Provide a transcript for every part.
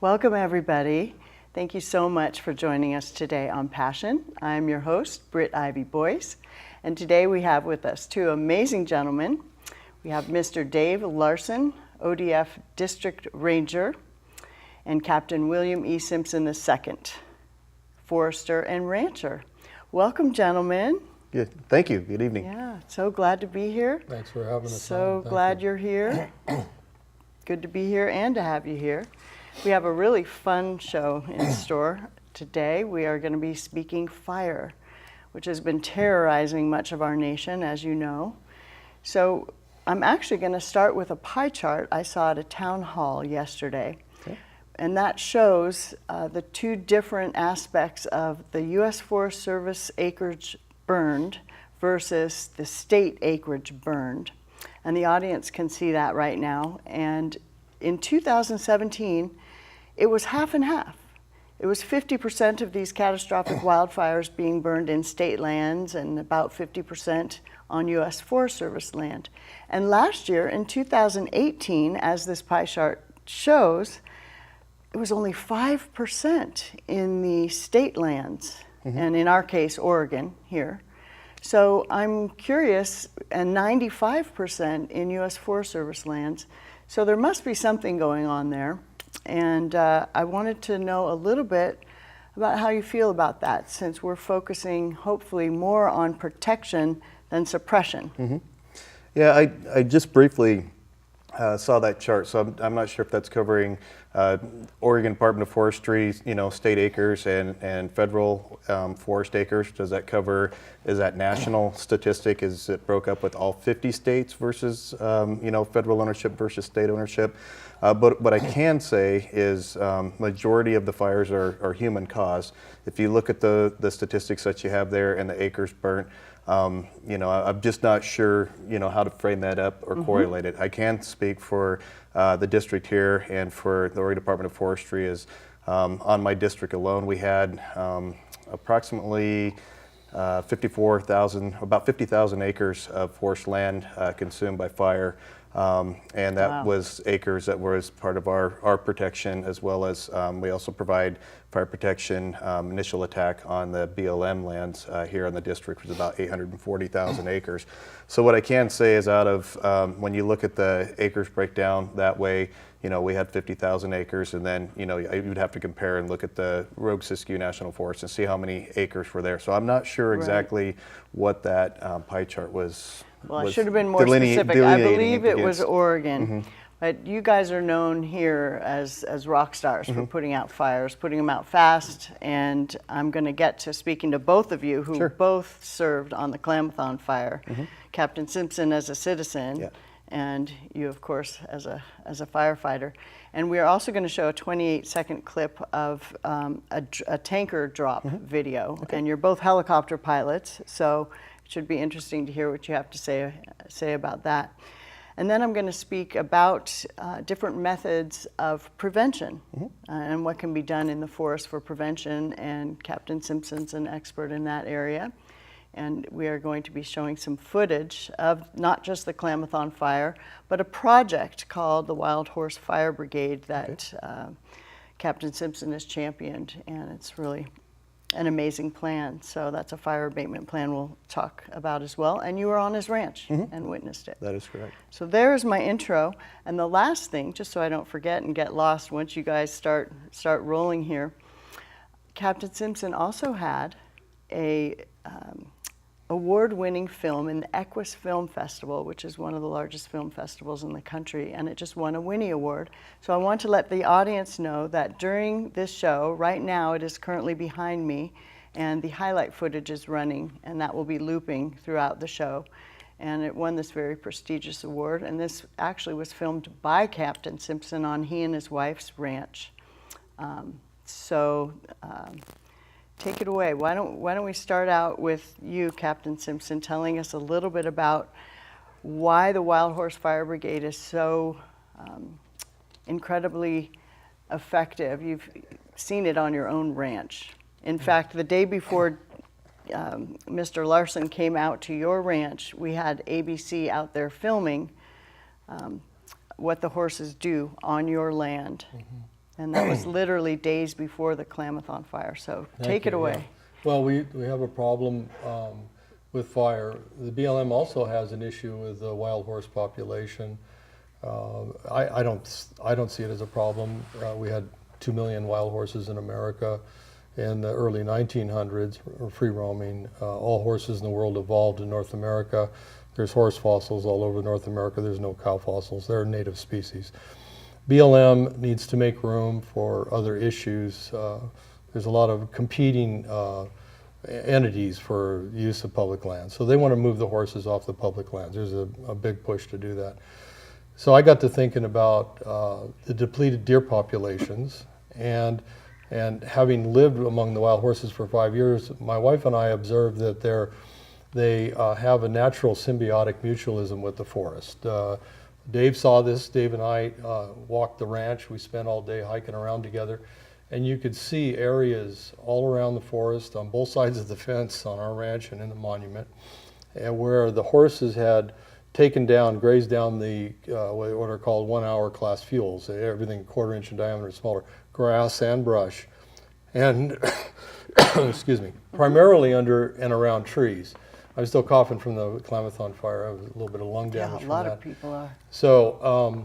Welcome, everybody. Thank you so much for joining us today on Passion. I'm your host, Britt Boyce, and today we have with us two amazing gentlemen. We have Mr. Dave Larson, ODF District Ranger, and Captain William E. Simpson II, Forester and Rancher. Welcome, gentlemen. Good. Thank you. Good evening. Yeah, so glad to be here. Thanks for having us. So glad you're here. Good to be here and to have you here. We have a really fun show in store today. We are going to be speaking fire, which has been terrorizing much of our nation, as you know. So I'm actually going to start with a pie chart I saw at a town hall yesterday. Okay. And that shows the two different aspects of the U.S. Forest Service acreage burned versus the state acreage burned. And the audience can see that right now. And in 2017, it was half and half. It was 50% of these catastrophic wildfires being burned in state lands and about 50% on U.S. Forest Service land. And last year, in 2018, as this pie chart shows, it was only 5% in the state lands, and in our case, Oregon here. So I'm curious, and 95% in U.S. Forest Service lands. So there must be something going on there. And I wanted to know a little bit about how you feel about that, since we're focusing hopefully more on protection than suppression. Yeah, I just briefly saw that chart, so I'm not sure if that's covering Oregon Department of Forestry, state acres and federal forest acres. Does that cover, is that national statistic? Is it broke up with all 50 states versus, federal ownership versus state ownership? But what I can say is majority of the fires are human caused. If you look at the statistics that you have there and the acres burnt, I'm just not sure, how to frame that up or correlate it. I can speak for the district here and for the Oregon Department of Forestry is on my district alone, we had approximately about 50,000 acres of forest land consumed by fire. And that was acres that was part of our protection, as well as we also provide fire protection initial attack on the BLM lands here in the district, which is about 840,000 acres. So what I can say is out of, when you look at the acres breakdown that way, we had 50,000 acres, and then, you'd have to compare and look at the Rogue Siskiyou National Forest and see how many acres were there. So I'm not sure exactly what that pie chart was. Well, I should have been more specific. I believe it was Oregon. But you guys are known here as rock stars for putting out fires, putting them out fast. And I'm going to get to speaking to both of you who both served on the Klamathon Fire. Captain Simpson as a citizen, and you, of course, as a firefighter. And we are also going to show a 28-second clip of a tanker drop video. And you're both helicopter pilots, so it should be interesting to hear what you have to say about that. And then I'm going to speak about different methods of prevention and what can be done in the forest for prevention. And Captain Simpson's an expert in that area. And we are going to be showing some footage of not just the Klamathon Fire, but a project called the Wild Horse Fire Brigade that Captain Simpson has championed. And it's really an amazing plan. So that's a fire abatement plan we'll talk about as well. And you were on his ranch and witnessed it. That is correct. So there's my intro. And the last thing, just so I don't forget and get lost once you guys start rolling here, Captain Simpson also had a award-winning film in the Equus Film Festival, which is one of the largest film festivals in the country, and it just won a Winnie Award. So I want to let the audience know that during this show, right now it is currently behind me, and the highlight footage is running, and that will be looping throughout the show. And it won this very prestigious award, and this actually was filmed by Captain Simpson on he and his wife's ranch. Take it away. Why don't we start out with you, Captain Simpson, telling us a little bit about why the Wild Horse Fire Brigade is so incredibly effective. You've seen it on your own ranch. In fact, the day before Mr. Larson came out to your ranch, we had ABC out there filming what the horses do on your land. And that was literally days before the Klamathon Fire. So take it you, away. yeah. Well, we have a problem with fire. The BLM also has an issue with the wild horse population. I don't see it as a problem. We had 2 million wild horses in America in the early 1900s, free roaming. All horses in the world evolved in North America. There's horse fossils all over North America. There's no cow fossils. They're native species. BLM needs to make room for other issues. There's a lot of competing entities for use of public lands. So they want to move the horses off the public lands. There's a big push to do that. So I got to thinking about the depleted deer populations, and having lived among the wild horses for 5 years, my wife and I observed that they have a natural symbiotic mutualism with the forest. Dave saw this. Dave and I walked the ranch. We spent all day hiking around together, and you could see areas all around the forest on both sides of the fence on our ranch and in the monument, and where the horses had grazed down the what are called 1 hour class fuels, everything 1/4 inch in diameter, smaller, grass and brush, and excuse me, primarily under and around trees. I'm still coughing from the Klamathon Fire. I have a little bit of lung damage from that. A lot of people are. So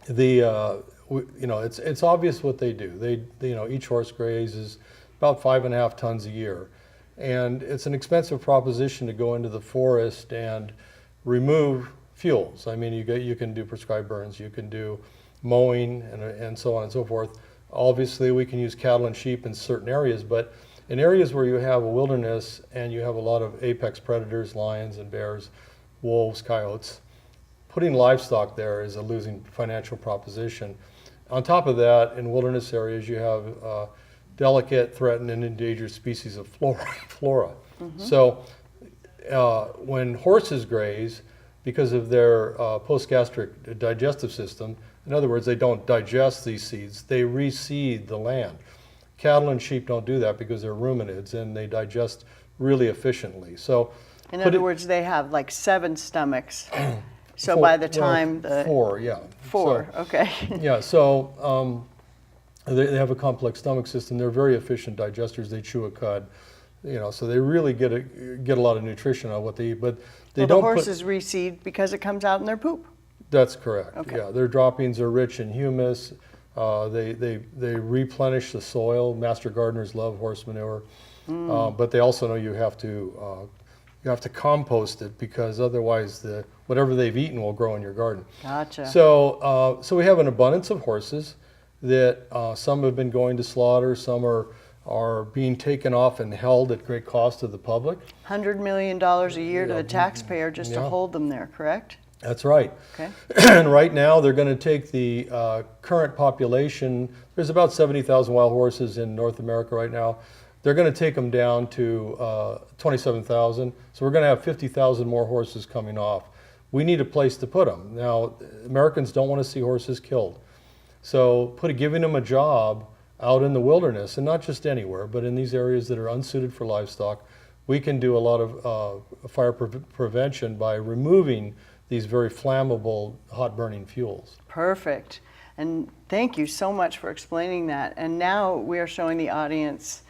it's obvious what they do. Each horse grazes about 5.5 tons a year, and it's an expensive proposition to go into the forest and remove fuels. I mean, you can do prescribed burns, you can do mowing, and so on and so forth. Obviously, we can use cattle and sheep in certain areas, but in areas where you have a wilderness and you have a lot of apex predators, lions and bears, wolves, coyotes, putting livestock there is a losing financial proposition. On top of that, in wilderness areas, you have delicate, threatened, and endangered species of flora. Mm-hmm. So when horses graze, because of their post-gastric digestive system, in other words, they don't digest these seeds, they reseed the land. Cattle and sheep don't do that because they're ruminids and they digest really efficiently. So, in other words, they have like 7 stomachs. So by the time four, yeah. 4, so, okay. Yeah, so they have a complex stomach system. They're very efficient digesters. They chew a cud, so they really get a lot of nutrition on what they eat. But they don't. The horses reseed because it comes out in their poop. That's correct. Okay. Yeah, their droppings are rich in humus. They replenish the soil. Master gardeners love horse manure, but they also know you have to compost it, because otherwise whatever they've eaten will grow in your garden. Gotcha. So we have an abundance of horses that some have been going to slaughter, some are being taken off and held at great cost to the public. $100 million a year to the taxpayer just to hold them there, correct? That's right. Okay. And right now they're going to take the current population. There's about 70,000 wild horses in North America right now. They're going to take them down to 27,000. So we're going to have 50,000 more horses coming off. We need a place to put them. Now, Americans don't want to see horses killed. So giving them a job out in the wilderness, and not just anywhere, but in these areas that are unsuited for livestock, we can do a lot of fire prevention by removing these very flammable, hot-burning fuels. Perfect. And thank you so much for explaining that. And now we are showing the audience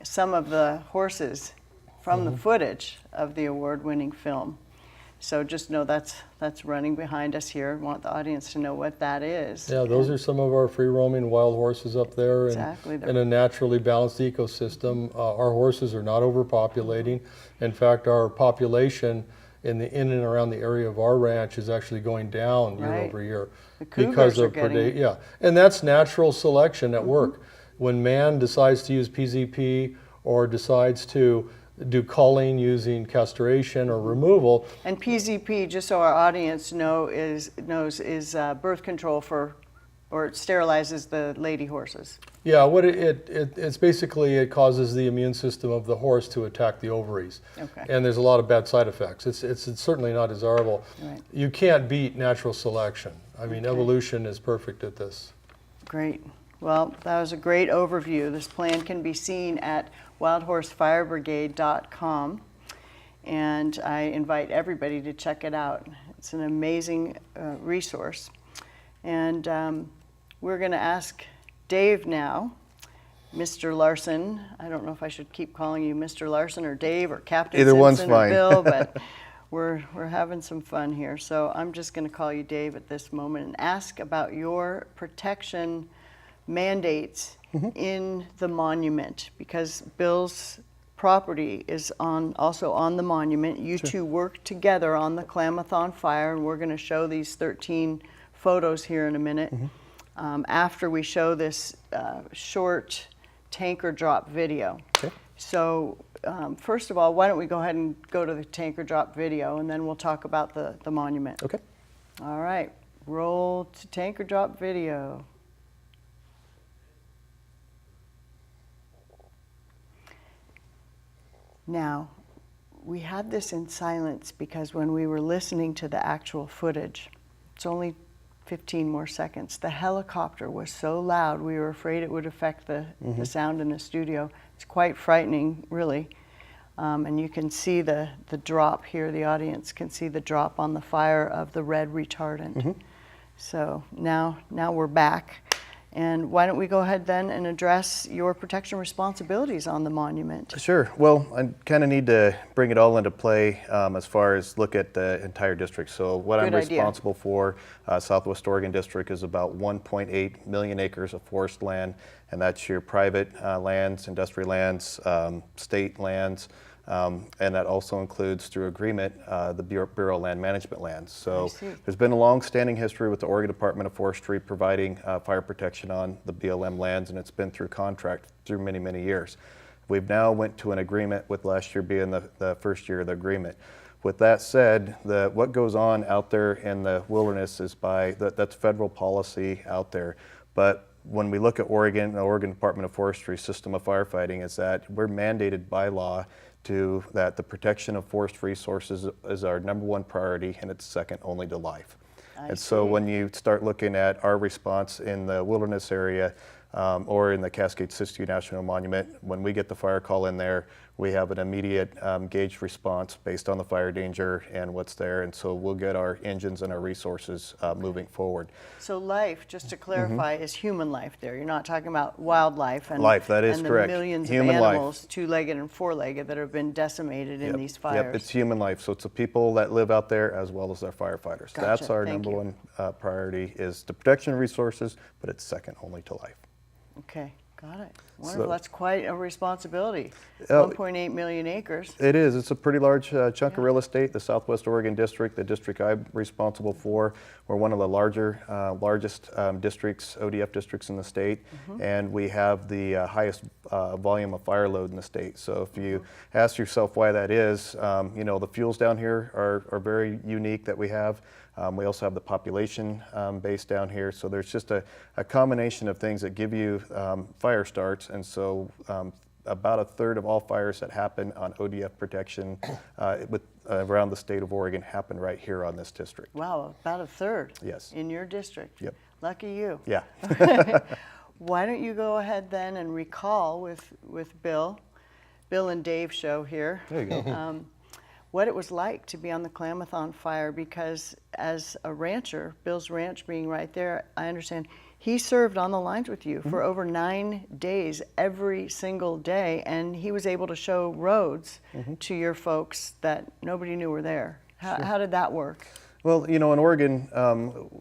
some of the horses from the footage of the award-winning film. So just know that's running behind us here. I want the audience to know what that is. Yeah, those are some of our free-roaming wild horses up there. Exactly. In a naturally balanced ecosystem. Our horses are not overpopulating. In fact, our population in and around the area of our ranch is actually going down year over year. The cougars are predation. Yeah, and that's natural selection at work. When man decides to use PZP or decides to do culling using castration or removal. And PZP, just so our audience knows, is birth control or it sterilizes the lady horses. Yeah, what it's basically, it causes the immune system of the horse to attack the ovaries. Okay. And there's a lot of bad side effects. It's certainly not desirable. Right. You can't beat natural selection. I mean, evolution is perfect at this. Great. Well, that was a great overview. This plan can be seen at wildhorsefirebrigade.com, and I invite everybody to check it out. It's an amazing resource. And We're going to ask Dave now, Mr. Larson. I don't know if I should keep calling you Mr. Larson or Dave or Captain Either Simpson one's or fine. Bill, but we're having some fun here. So I'm just going to call you Dave at this moment and ask about your protection mandates in the monument, because Bill's property is also on the monument. You two work together on the Klamathon Fire, and we're going to show these 13 photos here in a minute. After we show this short tanker drop video. Okay. So first of all, why don't we go ahead and go to the tanker drop video, and then we'll talk about the monument. Okay. All right, roll to tanker drop video. Now, we had this in silence because when we were listening to the actual footage, it's only 15 more seconds. The helicopter was so loud, we were afraid it would affect the sound in the studio. It's quite frightening, really. And you can see the drop here. The audience can see the drop on the fire of the red retardant. So now we're back. And why don't we go ahead then and address your protection responsibilities on the monument? Sure. Well, I kind of need to bring it all into play as far as look at the entire district. So what I'm responsible for, Southwest Oregon District, is about 1.8 million acres of forest land, and that's your private lands, industrial lands, state lands, and that also includes, through agreement, the Bureau of Land Management lands. So there's been a long-standing history with the Oregon Department of Forestry providing fire protection on the BLM lands, and it's been through contract through many, many years. We've now went to an agreement, with last year being the first year of the agreement. With that said, what goes on out there in the wilderness is that's federal policy out there. But when we look at Oregon, the Oregon Department of Forestry system of firefighting, is that we're mandated by law that the protection of forest resources is our #1 priority, and it's second only to life. So when you start looking at our response in the wilderness area or in the Cascade-Siskiyou National Monument, when we get the fire call in there, we have an immediate gauged response based on the fire danger and what's there, and so we'll get our engines and our resources moving forward. So life, just to clarify, is human life there. You're not talking about wildlife and life, that is correct. The millions human of animals, life. two-legged and four-legged, that have been decimated in these fires. Yep, it's human life. So it's the people that live out there as well as our firefighters. Gotcha. That's our Thank #1 priority, is the protection of resources, but it's second only to life. Okay, got it. Wonderful. That's quite a responsibility. 1.8 million acres. It is. It's a pretty large chunk of real estate. The Southwest Oregon District, the district I'm responsible for, we're one of the largest districts, ODF districts in the state, and we have the highest volume of fire load in the state. So if you ask yourself why that is, the fuels down here are very unique that we have. We also have the population base down here, so there's just a combination of things that give you fire starts, and so about a third of all fires that happen on ODF protection around the state of Oregon happen right here on this district. Wow, about a third. Yes. In your district. Yep. Lucky you. Yeah. Why don't you go ahead then and recall with Bill and Dave show here. There you go. What it was like to be on the Klamathon Fire, because as a rancher, Bill's ranch being right there, I understand he served on the lines with you for over 9 days, every single day, and he was able to show roads to your folks that nobody knew were there. How did that work? Well, in Oregon,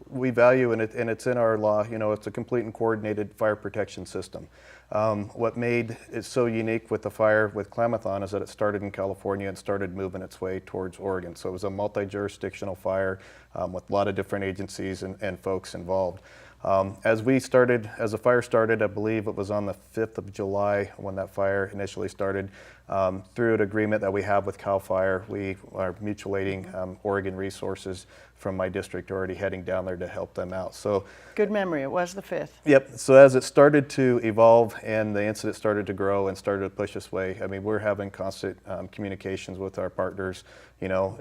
we value, and it's in our law, it's a complete and coordinated fire protection system. What made it so unique with the fire with Klamathon is that it started in California and started moving its way towards Oregon. So it was a multi-jurisdictional fire with a lot of different agencies and folks involved. As the fire started, I believe it was on the 5th of July when that fire initially started, through an agreement that we have with CAL FIRE, we are mutuating Oregon resources from my district, already heading down there to help them out. So good memory, it was the 5th. Yep, so as it started to evolve and the incident started to grow and started to push this way, we're having constant communications with our partners,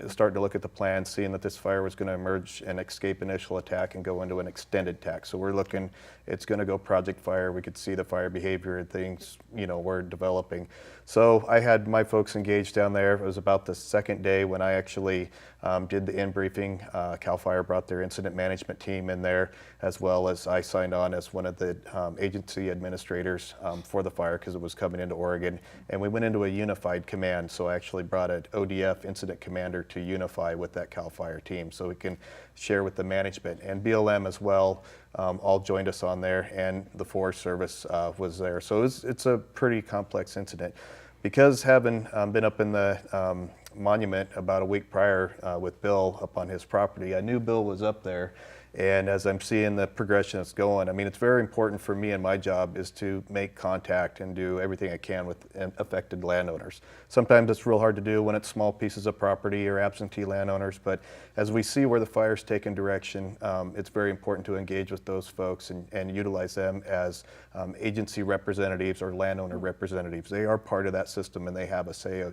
starting to look at the plan, seeing that this fire was going to emerge and escape initial attack and go into an extended attack. So So we're looking, it's going to go Project Fire. We could see the fire behavior and things, we're developing. So I had my folks engaged down there. It was about the second day when I actually did the in-briefing. CAL FIRE brought their incident management team in there, as well as I signed on as one of the agency administrators for the fire because it was coming into Oregon. And we went into a unified command. So I actually brought an ODF incident commander to unify with that CAL FIRE team so we can share with the management. And BLM as well all joined us on there, and the Forest Service was there. So it's a pretty complex incident. Because having been up in the monument about a week prior with Bill up on his property, I knew Bill was up there. And as I'm seeing the progression that's going, I mean, it's very important for me and my job is to make contact and do everything I can with affected landowners. Sometimes it's real hard to do when it's small pieces of property or absentee landowners, but as we see where the fire's taking direction, it's very important to engage with those folks and utilize them as agency representatives or landowner representatives. They are part of that system and they have a say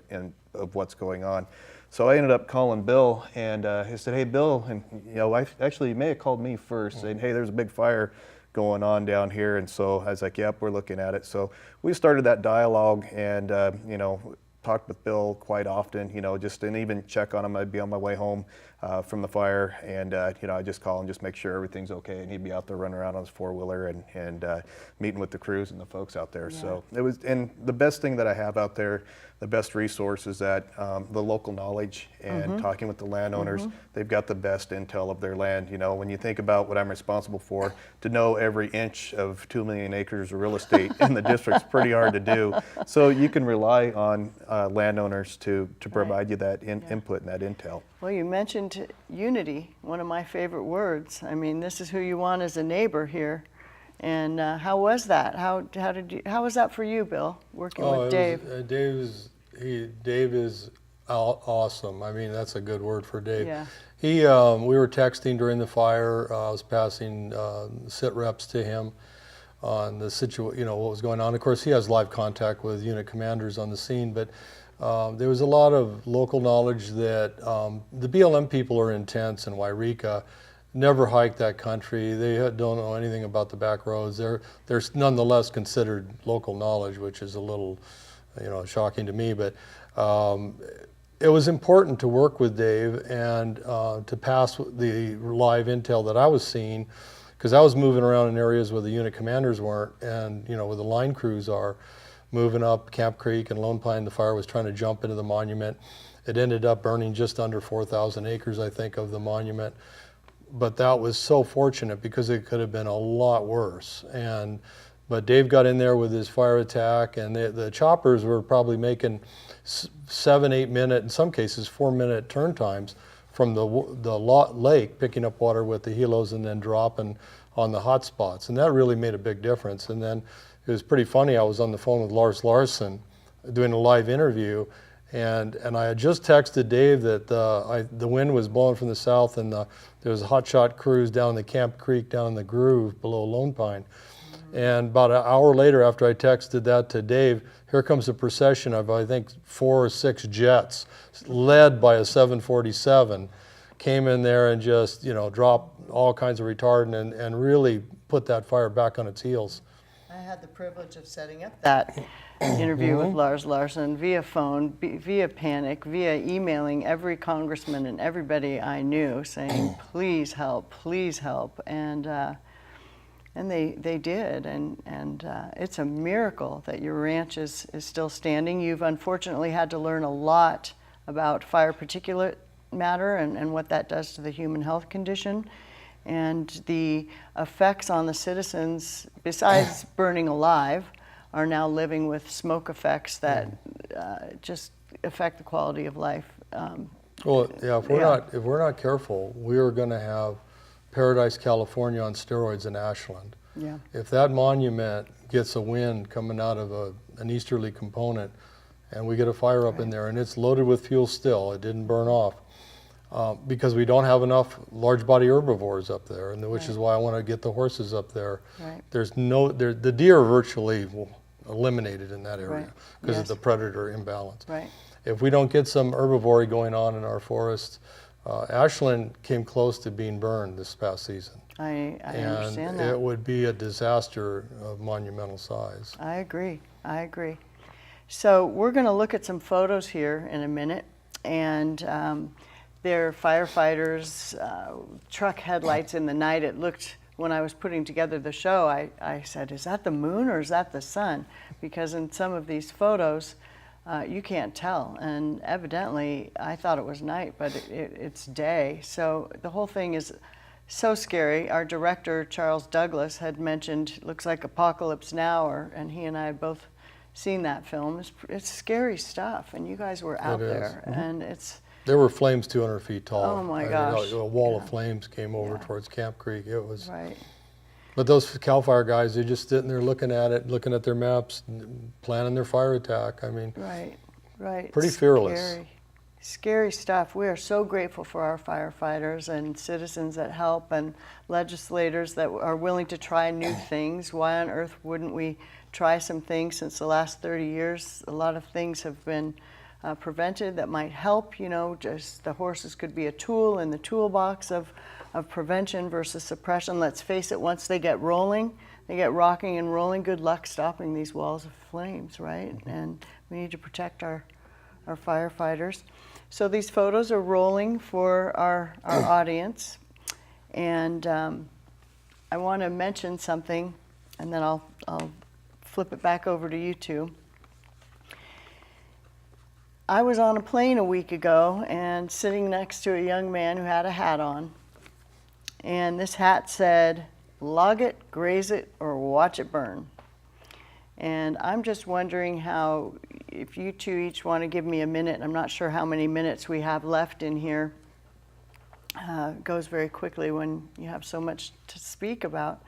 of what's going on. So I ended up calling Bill, and he said, "Hey, Bill," and actually he may have called me first, saying, "Hey, there's a big fire going on down here." And so I was like, "Yep, we're looking at it." So we started that dialogue, and talked with Bill quite often, just and even check on him. I'd be on my way home from the fire, and I just call him, just make sure everything's okay, and he'd be out there running around on his four-wheeler and meeting with the crews and the folks out there. Yeah. So it was, and the best thing that I have out there, the best resource is that the local knowledge and talking with the landowners, they've got the best intel of their land. When you think about what I'm responsible for, to know every inch of 2 million acres of real estate in the district's pretty hard to do. So you can rely on landowners to provide you that input and that intel. Well, you mentioned unity, one of my favorite words. I mean, this is who you want as a neighbor here. And how was that? How was that for you, Bill, working with Dave? Dave is awesome. I mean, that's a good word for Dave. Yeah. We were texting during the fire. I was passing sit reps to him on the situation, what was going on. Of course, he has live contact with unit commanders on the scene, but there was a lot of local knowledge that the BLM people are intense in Wairika. Never hiked that country. They don't know anything about the back roads. They're nonetheless considered local knowledge, which is a little, shocking to me. But it was important to work with Dave and to pass the live intel that I was seeing, because I was moving around in areas where the unit commanders weren't, and where the line crews are, moving up Camp Creek and Lone Pine. The fire was trying to jump into the monument. It ended up burning just under 4,000 acres, I think, of the monument. But that was so fortunate because it could have been a lot worse. But Dave got in there with his fire attack, and the choppers were probably making 7, 8 minute, in some cases 4-minute turn times from the lake, picking up water with the helos and then dropping on the hot spots. And that really made a big difference. And then it was pretty funny. I was on the phone with Larson doing a live interview, and I had just texted Dave that the wind was blowing from the south, and there was a hotshot cruise down the Camp Creek, down in the groove below Lone Pine. And about an hour later, after I texted that to Dave, here comes a procession of, I think, 4 or 6 jets, led by a 747, came in there and just, dropped all kinds of retardant and really put that fire back on its heels. I had the privilege of setting up that interview with Lars Larson via phone, via panic, via emailing every congressman and everybody I knew saying, please help, and they did, and it's a miracle that your ranch is still standing. You've unfortunately had to learn a lot about fire particulate matter and what that does to the human health condition. And the effects on the citizens, besides burning alive, are now living with smoke effects that just affect the quality of life. If we're not careful, we are going to have Paradise, California on steroids in Ashland. Yeah. If that monument gets a wind coming out of an easterly component, and we get a fire up in there, and it's loaded with fuel still, it didn't burn off, because we don't have enough large body herbivores up there, and which is why I want to get the horses up there. Right. The deer are virtually eliminated in that area because of the predator imbalance. Right. If we don't get some herbivory going on in our forests, Ashland came close to being burned this past season. I understand And that. it would be a disaster of monumental size. I agree. I agree. So we're going to look at some photos here in a minute, and they're firefighters' truck headlights in the night. It looked, when I was putting together the show, I said, is that the moon or is that the sun? Because in some of these photos, you can't tell. And evidently, I thought it was night, but it's day. So the whole thing is so scary. Our director, Charles Douglas, had mentioned, looks like Apocalypse Now, and he and I had both seen that film. It's scary stuff, and you guys were out there, and There were flames 200 feet tall. Oh my gosh. A wall of flames came over towards Camp Creek. It was. right. But those CAL FIRE guys, they're just sitting there looking at it, looking at their maps, planning their fire attack. I mean, Right. pretty fearless. Scary stuff. We are so grateful for our firefighters and citizens that help, and legislators that are willing to try new things. Why on earth wouldn't we try some things? Since the last 30 years, a lot of things have been prevented that might help. You know, just the horses could be a tool in the toolbox of prevention versus suppression. Let's face it, once they get rolling, they get rocking and rolling, good luck stopping these walls of flames, right? And we need to protect our firefighters. So these photos are rolling for our audience, and I want to mention something, and then I'll flip it back over to you two. I was on a plane a week ago and sitting next to a young man who had a hat on, and this hat said, "Log it, graze it, or watch it burn." And I'm just wondering how, if you two each want to give me a minute, I'm not sure how many minutes we have left in here. It goes very quickly when you have so much to speak about.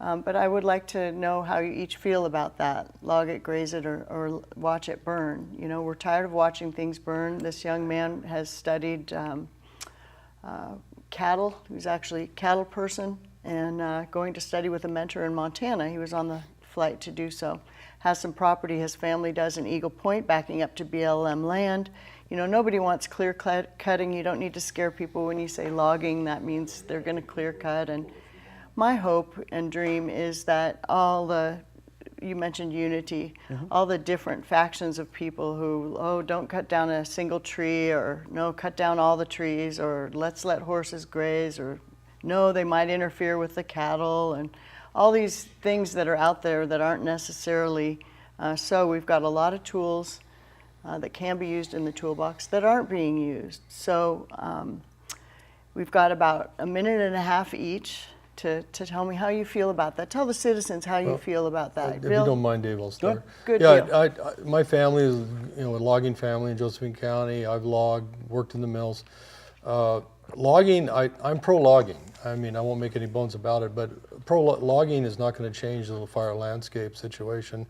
But I would like to know how you each feel about that. Log it, graze it, or watch it burn. You know, we're tired of watching things burn. This young man has studied cattle. He was actually a cattle person, and going to study with a mentor in Montana. He was on the flight to do so. Has some property his family does in Eagle Point, backing up to BLM land. You know, nobody wants clear cutting. You don't need to scare people when you say logging. That means they're going to clear cut. And my hope and dream is that you mentioned unity, all the different factions of people who, don't cut down a single tree, or no, cut down all the trees, or let's let horses graze, or no, they might interfere with the cattle, and all these things that are out there that aren't necessarily so. We've got a lot of tools that can be used in the toolbox that aren't being used. So we've got about a minute and a half each to tell me how you feel about that. Tell the citizens how you feel about that. If Bill? you don't mind, Dave, I'll start. Good yeah, deal. my family is a logging family in Josephine County. I've logged, worked in the mills. Logging, I'm pro-logging. I mean, I won't make any bones about it, but logging is not going to change the fire landscape situation.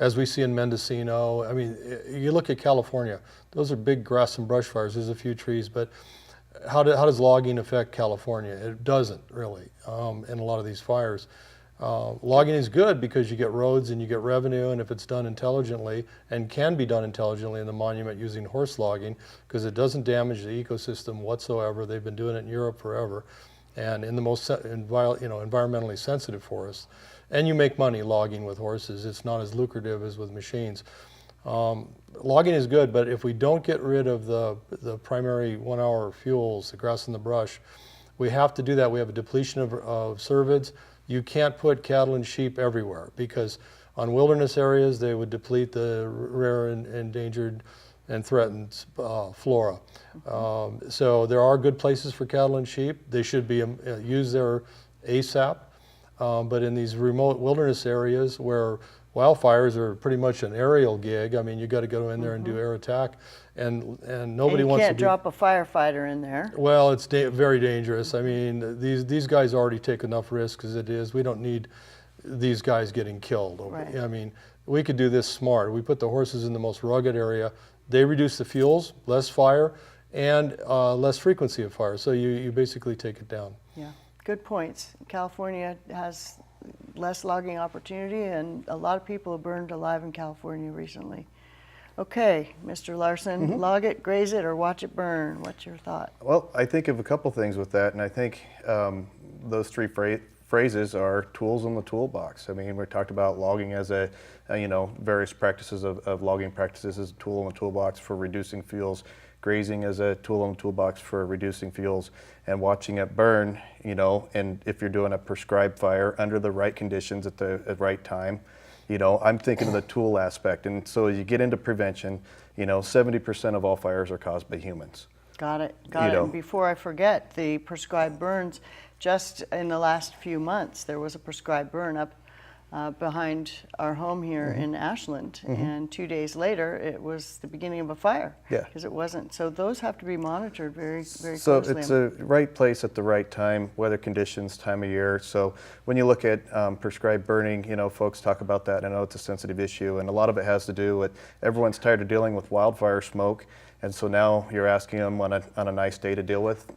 As we see in Mendocino, I mean, you look at California, those are big grass and brush fires. There's a few trees, but how does logging affect California? It doesn't really in a lot of these fires. Logging is good because you get roads and you get revenue, and if it's done intelligently, and can be done intelligently in the monument using horse logging, because it doesn't damage the ecosystem whatsoever. They've been doing it in Europe forever, and in the most environmentally sensitive forests. And you make money logging with horses. It's not as lucrative as with machines. Logging is good, but if we don't get rid of the primary 1 hour fuels, the grass and the brush, we have to do that. We have a depletion of cervids. You can't put cattle and sheep everywhere, because on wilderness areas they would deplete the rare and endangered and threatened flora. So there are good places for cattle and sheep. They should be used there ASAP. But in these remote wilderness areas where wildfires are pretty much an aerial gig, I mean, you got to go in there and do air attack, and nobody wants to. You can't drop a firefighter in there. Well, it's very dangerous. I mean, these guys already take enough risk as it is. We don't need these guys getting killed. Right. I mean, we could do this smart. We put the horses in the most rugged area. They reduce the fuels, less fire, and less frequency of fire. So you basically take it down. Yeah, good points. California has less logging opportunity, and a lot of people have burned alive in California recently. Okay, Mr. Larson, log it, graze it, or watch it burn. What's your thought? Well, I think of a couple things with that, and I think those three phrases are tools in the toolbox. I mean, we talked about logging as various practices of logging practices as a tool in the toolbox for reducing fuels, grazing as a tool in the toolbox for reducing fuels, and watching it burn, and if you're doing a prescribed fire under the right conditions at the right time, I'm thinking of the tool aspect. And so as you get into prevention, 70% of all fires are caused by humans. Got it. And before I forget, the prescribed burns, just in the last few months, there was a prescribed burn up behind our home here in Ashland, and 2 days later, it was the beginning of a fire. Yeah. Because it wasn't. So those have to be monitored very, very So closely. it's a right place at the right time, weather conditions, time of year. So when you look at prescribed burning, folks talk about that. I know it's a sensitive issue, and a lot of it has to do with everyone's tired of dealing with wildfire smoke, and so now you're asking them on a nice day to deal with,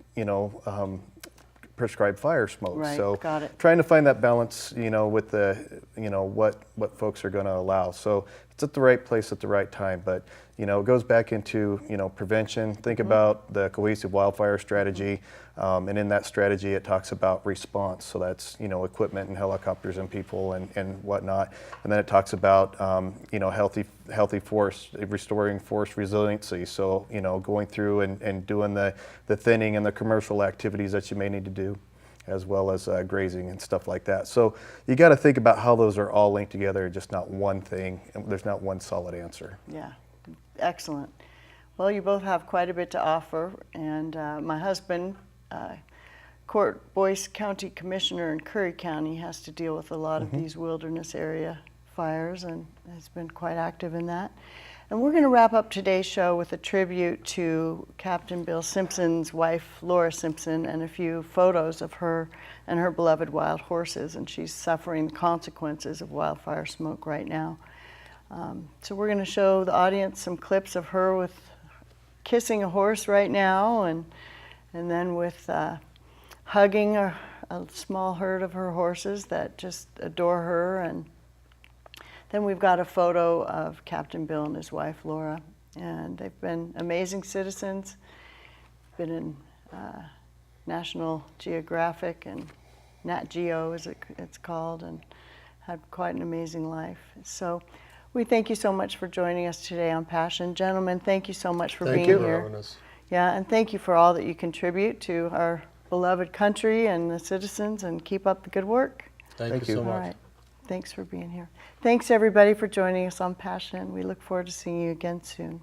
prescribed fire smoke. Right, So got it. trying to find that balance, with the, what folks are going to allow. So it's at the right place at the right time. But, it goes back into, prevention. Think about the cohesive wildfire strategy. And in that strategy, it talks about response. So that's, equipment and helicopters and people and whatnot. And then it talks about, healthy forest, restoring forest resiliency. So, going through and doing the thinning and the commercial activities that you may need to do, as well as grazing and stuff like that. So you got to think about how those are all linked together, just not one thing. There's not one solid answer. Yeah, excellent. Well, you both have quite a bit to offer, and my husband, Boyce County Commissioner in Curry County, has to deal with a lot of these wilderness area fires, and has been quite active in that. And we're going to wrap up today's show with a tribute to Captain Bill Simpson's wife, Laura Simpson, and a few photos of her and her beloved wild horses, and she's suffering consequences of wildfire smoke right now. So we're going to show the audience some clips of her with kissing a horse right now, and then with hugging a small herd of her horses that just adore her. And then we've got a photo of Captain Bill and his wife, Laura, and they've been amazing citizens, been in National Geographic and Nat Geo, as it's called, and had quite an amazing life. So we thank you so much for joining us today on Passion. Gentlemen, thank you so much for being Thank you here. for having us. Yeah, and thank you for all that you contribute to our beloved country and the citizens, and keep up the good work. Thank you so All much. right. Thanks for being here. Thanks, everybody, for joining us on Passion. We look forward to seeing you again soon.